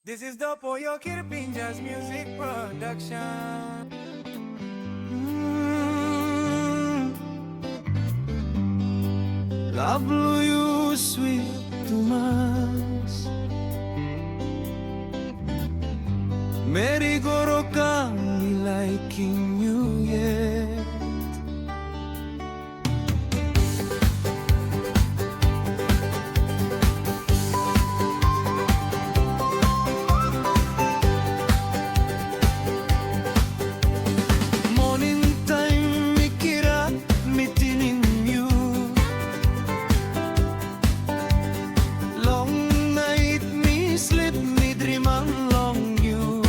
This is the Poyo Kirpin Jazz Music Production. Love you, sweet Tomas. Mary Goroka, liking you, yeah. Morning time, Mikira, meeting you. Long night, me sleep, me dream along you.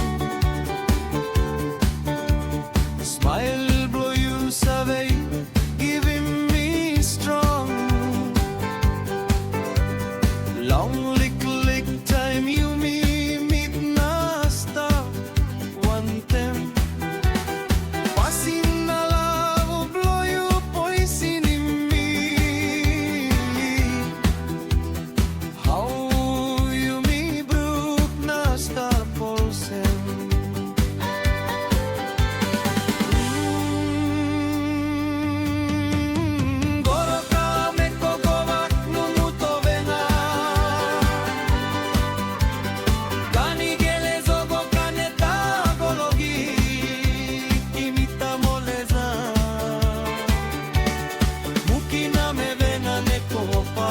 Smile, blow you away, giving me strong. Long lick time, you me meet na stop one time. Passing na love, blow you poison in me. How you me broke na star pulsing. Goroka me kogowa numuto vena. Kani gele zogo kaneta gologi. Kimita moleza. Mukina me vena ne kopa.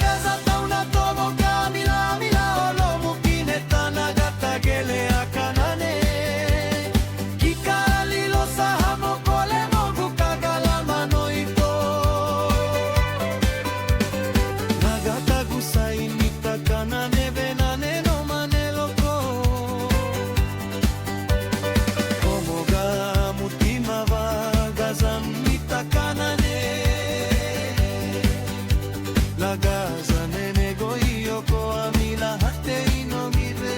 Gaza tauna togo kamila mila olo mukine tanagata gele akanane. Kikali lo sahamo kole mogu kagala manoito. Nagata gusai nita kanane venane no maneloko. Como ga mutima va gazam nita kanane. La gaza nene goyo ko amila hate ino mibe.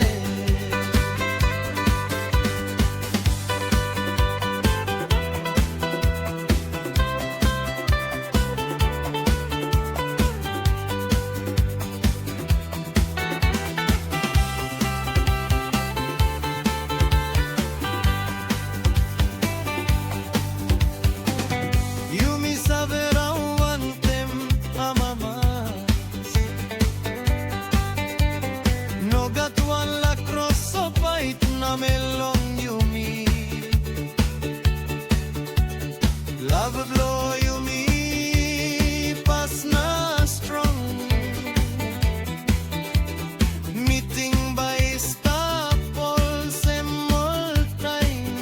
You mi savera one tem amamas. No gatuan la crosso pait na melong you mi. Love blow you me pas na strong. Meeting by stop all semol time.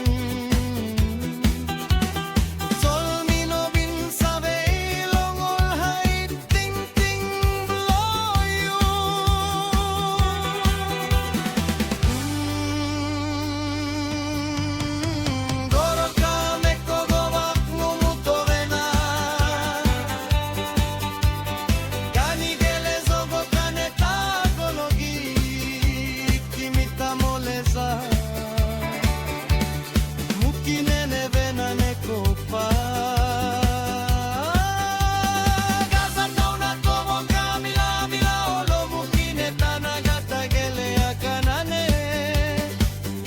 Sol mi no bin sabe long all high ting ting blow you. Goroka me kogowa numuto vena. Kani gele zogo kaneta gologi. Kimita moleza. Mukine ne vena ne kopa. Gaza tauna tomo kamila mila olo mukine tanagata gele akanane.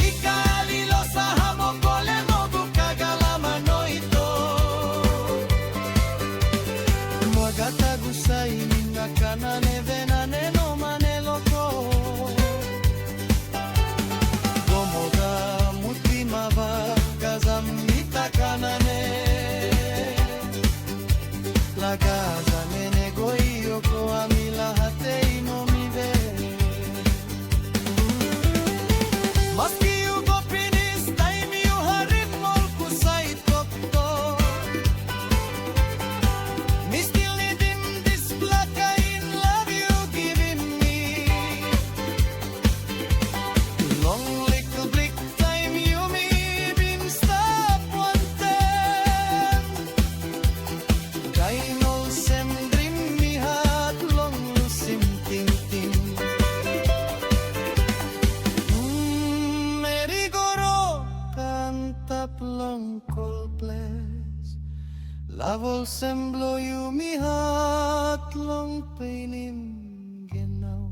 Ikali lo sahamo kole mogu kagala manoito. Mwagata gusai ninga kanane venane no maneloko. Gomoga mutima va gazam nita kanane. La gaza nene goyo ko amila hate ino mibe. Maski you go finish time you harit mol kusai tokto. Me still needing this black in love you giving me. Long little blick time you me been stop one time. Kainol sem dream mi hat long sim ting ting. Meri goro cantap long Coldplays. Lavol sem blow you mi hat long painim genau.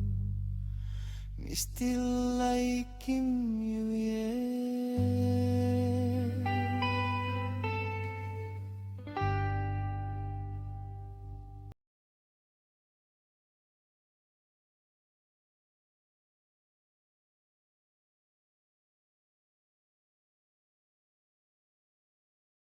Still liking you, yeah.